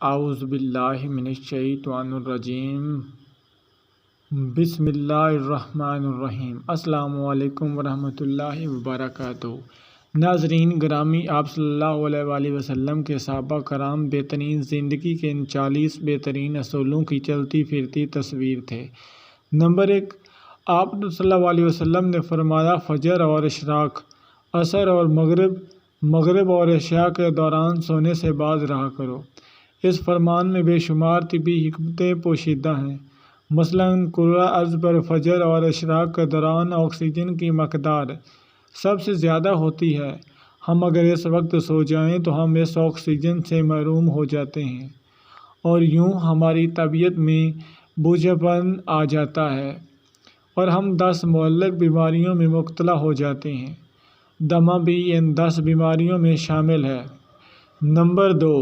اعوذ باللہ من الشیطان الرجیم بسم اللہ الرحمن الرحیم۔ السلام علیکم ورحمۃ اللہ وبرکاتہ۔ ناظرین گرامی، آپ صلی اللہ علیہ وآلہ وسلم کے صحابہ کرام بہترین زندگی کے ان 40 بہترین اصولوں کی چلتی پھرتی تصویر تھے۔ نمبر 1، آپ صلی اللہ علیہ وسلم نے فرمایا فجر اور اشراق، عصر اور مغرب اور عشاء کے دوران سونے سے باز رہا کرو۔ اس فرمان میں بے شمار طبی حکمتیں پوشیدہ ہیں۔ مثلاً کرۂ ارض پر فجر اور اشراق کے دوران آکسیجن کی مقدار سب سے زیادہ ہوتی ہے۔ ہم اگر اس وقت سو جائیں تو ہم اس آکسیجن سے محروم ہو جاتے ہیں اور یوں ہماری طبیعت میں بوجھل پن آ جاتا ہے اور ہم 10 معلق بیماریوں میں مبتلا ہو جاتے ہیں۔ دمہ بھی ان 10 بیماریوں میں شامل ہے۔ نمبر 2،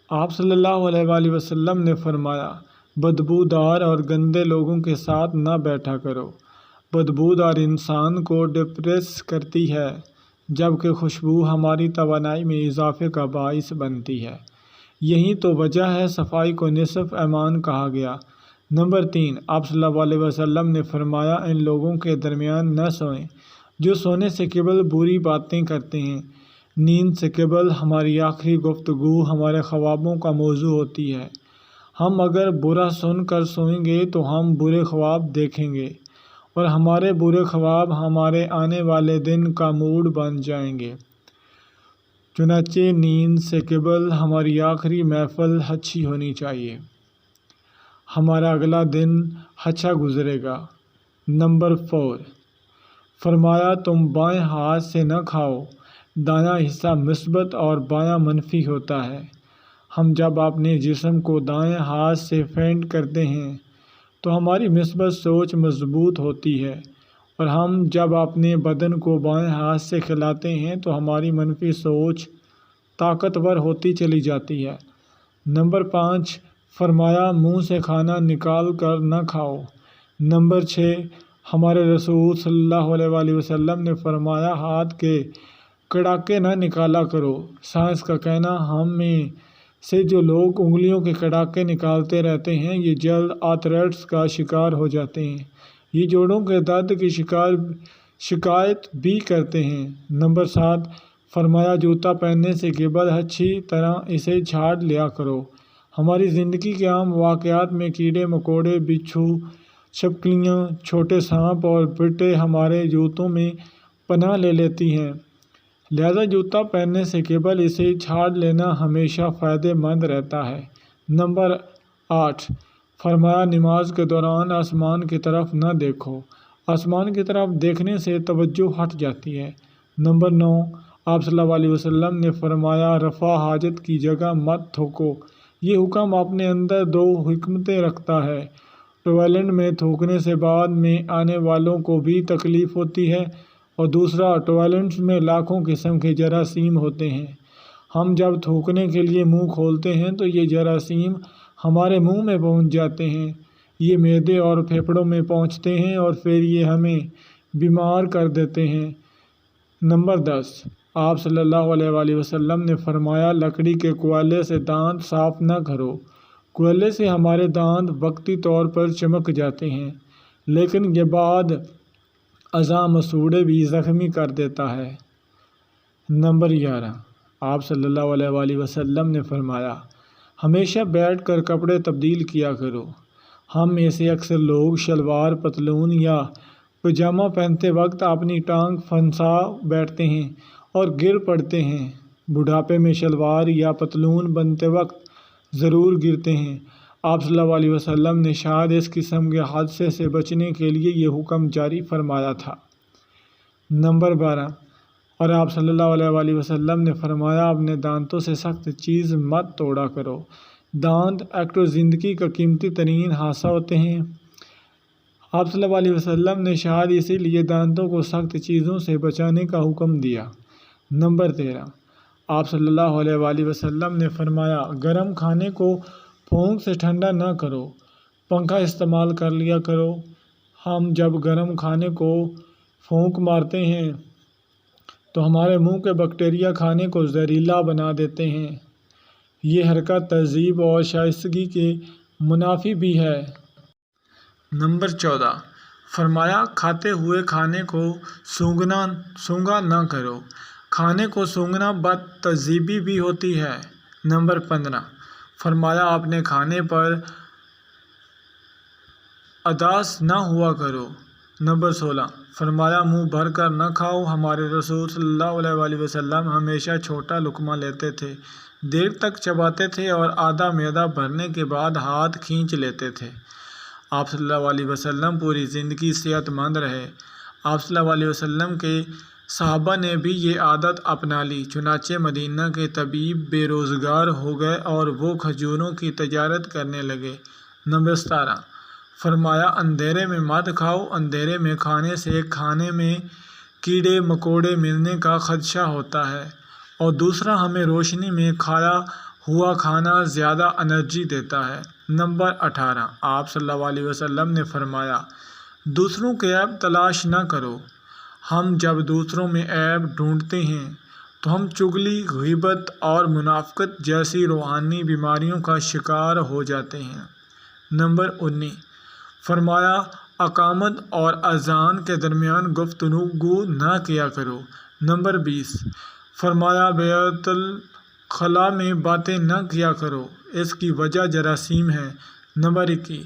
آپ صلی اللہ علیہ وآلہ وسلم نے فرمایا بدبودار اور گندے لوگوں کے ساتھ نہ بیٹھا کرو۔ بدبودار انسان کو ڈپریس کرتی ہے جبکہ خوشبو ہماری توانائی میں اضافے کا باعث بنتی ہے۔ یہی تو وجہ ہے صفائی کو نصف ایمان کہا گیا۔ نمبر 3، آپ صلی اللہ علیہ وسلم نے فرمایا ان لوگوں کے درمیان نہ سوئیں جو سونے سے قبل بری باتیں کرتے ہیں۔ نیند سے قبل ہماری آخری گفتگو ہمارے خوابوں کا موضوع ہوتی ہے۔ ہم اگر برا سن کر سوئیں گے تو ہم برے خواب دیکھیں گے اور ہمارے برے خواب ہمارے آنے والے دن کا موڈ بن جائیں گے۔ چنانچہ نیند سے قبل ہماری آخری محفل اچھی ہونی چاہیے، ہمارا اگلا دن اچھا گزرے گا۔ نمبر 4، فرمایا تم بائیں ہاتھ سے نہ کھاؤ، دایاں حصہ مثبت اور بایاں منفی ہوتا ہے۔ ہم جب اپنے جسم کو دائیں ہاتھ سے فیڈ کرتے ہیں تو ہماری مثبت سوچ مضبوط ہوتی ہے اور ہم جب اپنے بدن کو بائیں ہاتھ سے کھلاتے ہیں تو ہماری منفی سوچ طاقتور ہوتی چلی جاتی ہے۔ نمبر 5، فرمایا منہ سے کھانا نکال کر نہ کھاؤ۔ نمبر 6، ہمارے رسول صلی اللہ علیہ وآلہ وسلم نے فرمایا ہاتھ کے کڑاکے نہ نکالا کرو۔ سائنس کا کہنا ہم میں سے جو لوگ انگلیوں کے کڑاکے نکالتے رہتے ہیں یہ جلد آرتھرائٹس کا شکار ہو جاتے ہیں۔ یہ جوڑوں کے درد کی شکایت بھی کرتے ہیں۔ نمبر 7، فرمایا جوتا پہننے سے قبل اچھی طرح اسے جھاڑ لیا کرو۔ ہماری زندگی کے عام واقعات میں کیڑے مکوڑے، بچھو، چھپکلیاں، چھوٹے سانپ اور بٹیں ہمارے جوتوں میں پناہ لے لیتی ہیں، لہذا جوتا پہننے سے قبل اسے جھاڑ لینا ہمیشہ فائدہ مند رہتا ہے۔ نمبر 8، فرمایا نماز کے دوران آسمان کی طرف نہ دیکھو، آسمان کی طرف دیکھنے سے توجہ ہٹ جاتی ہے۔ نمبر 9، آپ صلی اللہ علیہ وسلم نے فرمایا رفع حاجت کی جگہ مت تھوکو۔ یہ حکم اپنے اندر 2 حکمتیں رکھتا ہے۔ ٹوائلٹ میں تھوکنے سے بعد میں آنے والوں کو بھی تکلیف ہوتی ہے اور دوسرا ٹوائلٹس میں لاکھوں قسم کے جراثیم ہوتے ہیں۔ ہم جب تھوکنے کے لیے منہ کھولتے ہیں تو یہ جراثیم ہمارے منہ میں پہنچ جاتے ہیں، یہ معدے اور پھیپھڑوں میں پہنچتے ہیں اور پھر یہ ہمیں بیمار کر دیتے ہیں۔ نمبر 10، آپ صلی اللہ علیہ وآلہ وسلم نے فرمایا لکڑی کے کوئلے سے دانت صاف نہ کرو۔ کوئلے سے ہمارے دانت وقتی طور پر چمک جاتے ہیں لیکن یہ بعد ازاں مسوڑھے بھی زخمی کر دیتا ہے۔ نمبر 11، آپ صلی اللہ علیہ وآلہ وسلم نے فرمایا ہمیشہ بیٹھ کر کپڑے تبدیل کیا کرو۔ ہم میں سے اکثر لوگ شلوار، پتلون یا پجامہ پہنتے وقت اپنی ٹانگ پھنسا بیٹھتے ہیں اور گر پڑتے ہیں۔ بڑھاپے میں شلوار یا پتلون بنتے وقت ضرور گرتے ہیں۔ آپ صلی اللہ علیہ وسلم نے شاید اس قسم کے حادثے سے بچنے کے لیے یہ حکم جاری فرمایا تھا۔ نمبر 12، اور آپ صلی اللہ علیہ وآلہ وسلم نے فرمایا اپنے دانتوں سے سخت چیز مت توڑا کرو۔ دانت ایکٹو زندگی کا قیمتی ترین حصہ ہوتے ہیں۔ آپ صلی اللہ علیہ وسلم نے شاید اسی لیے دانتوں کو سخت چیزوں سے بچانے کا حکم دیا۔ نمبر 13، آپ صلی اللہ علیہ وآلہ وسلم نے فرمایا گرم کھانے کو پھونک سے ٹھنڈا نہ کرو، پنکھا استعمال کر لیا کرو۔ ہم جب گرم کھانے کو پھونک مارتے ہیں تو ہمارے منہ کے بیکٹیریا کھانے کو زہریلا بنا دیتے ہیں۔ یہ حرکت تہذیب اور شائستگی کے منافی بھی ہے۔ نمبر 14، فرمایا کھاتے ہوئے کھانے کو سونگھا نہ کرو، کھانے کو سونگھنا بد تہذیبی بھی ہوتی ہے۔ نمبر 15، فرمایا اپنے کھانے پر اداس نہ ہوا کرو۔ نمبر 16، فرمایا منہ بھر کر نہ کھاؤ، ہمارے رسول صلی اللہ علیہ وآلہ وسلم ہمیشہ چھوٹا لقمہ لیتے تھے، دیر تک چباتے تھے اور آدھا معدہ بھرنے کے بعد ہاتھ کھینچ لیتے تھے۔ آپ صلی اللہ علیہ وسلم پوری زندگی صحت مند رہے۔ آپ صلی اللہ علیہ وسلم کے صحابہ نے بھی یہ عادت اپنا لی، چنانچہ مدینہ کے طبیب بے روزگار ہو گئے اور وہ کھجوروں کی تجارت کرنے لگے۔ نمبر 17، فرمایا اندھیرے میں مت کھاؤ، اندھیرے میں کھانے سے کھانے میں کیڑے مکوڑے ملنے کا خدشہ ہوتا ہے، اور دوسرا ہمیں روشنی میں کھایا ہوا کھانا زیادہ انرجی دیتا ہے۔ نمبر 18، آپ صلی اللہ علیہ وسلم نے فرمایا دوسروں کے عیب تلاش نہ کرو، ہم جب دوسروں میں عیب ڈھونڈتے ہیں تو ہم چغلی، غیبت اور منافقت جیسی روحانی بیماریوں کا شکار ہو جاتے ہیں۔ نمبر 19، فرمایا اقامت اور اذان کے درمیان گفتگو نہ کیا کرو۔ نمبر 20، فرمایا بیت الخلاء میں باتیں نہ کیا کرو، اس کی وجہ جراثیم ہے۔ نمبر 21،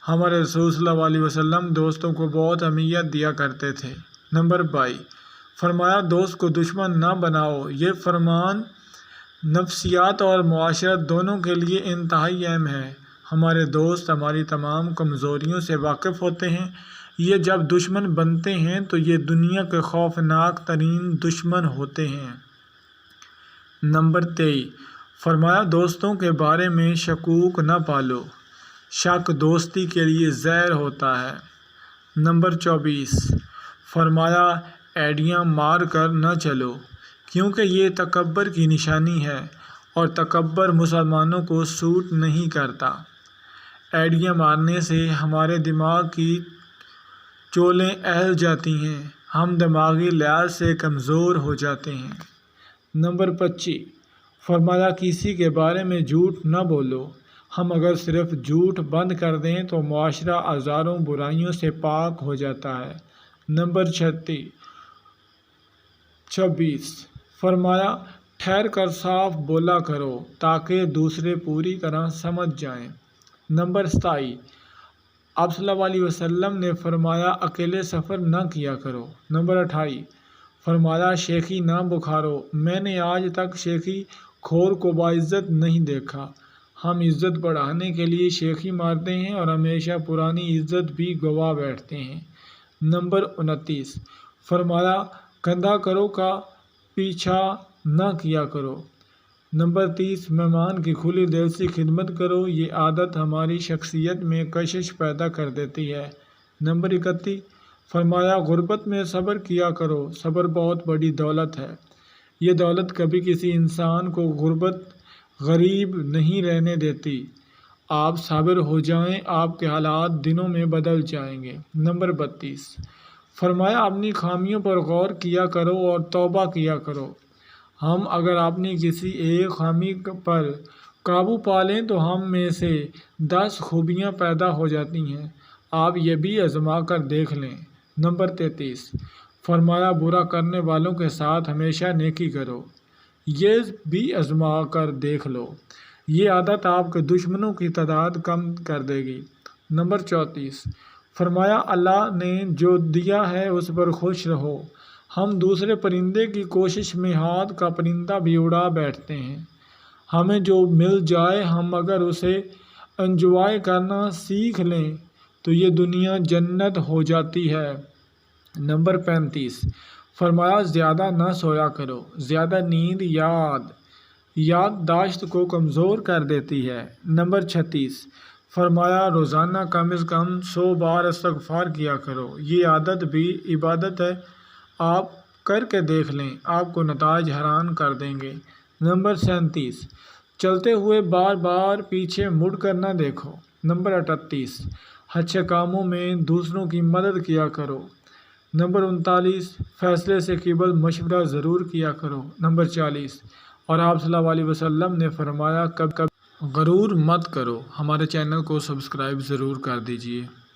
ہمارے رسول صلی اللہ علیہ وسلم دوستوں کو بہت اہمیت دیا کرتے تھے۔ نمبر 22، فرمایا دوست کو دشمن نہ بناؤ، یہ فرمان نفسیات اور معاشرت دونوں کے لیے انتہائی اہم ہے۔ ہمارے دوست ہماری تمام کمزوریوں سے واقف ہوتے ہیں، یہ جب دشمن بنتے ہیں تو یہ دنیا کے خوفناک ترین دشمن ہوتے ہیں۔ نمبر 23، فرمایا دوستوں کے بارے میں شکوک نہ پالو، شک دوستی کے لیے زہر ہوتا ہے۔ نمبر 24، فرمایا ایڑیاں مار کر نہ چلو، کیونکہ یہ تکبر کی نشانی ہے اور تکبر مسلمانوں کو سوٹ نہیں کرتا۔ ایڑیاں مارنے سے ہمارے دماغ کی چولیں اہل جاتی ہیں، ہم دماغی لحاظ سے کمزور ہو جاتے ہیں۔ نمبر 25، فرمایا کسی کے بارے میں جھوٹ نہ بولو، ہم اگر صرف جھوٹ بند کر دیں تو معاشرہ ہزاروں برائیوں سے پاک ہو جاتا ہے۔ نمبر 26، فرمایا ٹھہر کر صاف بولا کرو تاکہ دوسرے پوری طرح سمجھ جائیں۔ نمبر 27، آپ صلی اللہ علیہ وسلم نے فرمایا اکیلے سفر نہ کیا کرو۔ نمبر 28، فرمایا شیخی نہ بکھارو، میں نے آج تک شیخی خور کو باعزت نہیں دیکھا، ہم عزت بڑھانے کے لیے شیخی مارتے ہیں اور ہمیشہ پرانی عزت بھی گوا بیٹھتے ہیں۔ نمبر 29، فرمایا کندھا کرو کا پیچھا نہ کیا کرو۔ نمبر 30، مہمان کی کھلی دل سے خدمت کرو، یہ عادت ہماری شخصیت میں کشش پیدا کر دیتی ہے۔ نمبر 31، فرمایا غربت میں صبر کیا کرو، صبر بہت بڑی دولت ہے، یہ دولت کبھی کسی انسان کو غریب نہیں رہنے دیتی، آپ صابر ہو جائیں، آپ کے حالات دنوں میں بدل جائیں گے۔ نمبر 32، فرمایا اپنی خامیوں پر غور کیا کرو اور توبہ کیا کرو، ہم اگر اپنی کسی ایک خامی پر قابو پا لیں تو ہم میں سے 10 خوبیاں پیدا ہو جاتی ہیں، آپ یہ بھی آزما کر دیکھ لیں۔ نمبر 33، فرمایا برا کرنے والوں کے ساتھ ہمیشہ نیکی کرو، یہ بھی آزما کر دیکھ لو، یہ عادت آپ کے دشمنوں کی تعداد کم کر دے گی۔ نمبر 34، فرمایا اللہ نے جو دیا ہے اس پر خوش رہو، ہم دوسرے پرندے کی کوشش میں ہاتھ کا پرندہ بھی اڑا بیٹھتے ہیں، ہمیں جو مل جائے ہم اگر اسے انجوائے کرنا سیکھ لیں تو یہ دنیا جنت ہو جاتی ہے۔ نمبر 35، فرمایا زیادہ نہ سویا کرو، زیادہ نیند یادداشت کو کمزور کر دیتی ہے۔ نمبر 36، فرمایا روزانہ کم از کم 100 بار استغفار کیا کرو، یہ عادت بھی عبادت ہے، آپ کر کے دیکھ لیں، آپ کو نتائج حیران کر دیں گے۔ نمبر 37، چلتے ہوئے بار بار پیچھے مڑ کر نہ دیکھو۔ نمبر 38، اچھے کاموں میں دوسروں کی مدد کیا کرو۔ نمبر 39، فیصلے سے قبل مشورہ ضرور کیا کرو۔ نمبر 40، اور آپ صلی اللہ علیہ وسلم نے فرمایا کب غرور مت کرو۔ ہمارے چینل کو سبسکرائب ضرور کر دیجئے۔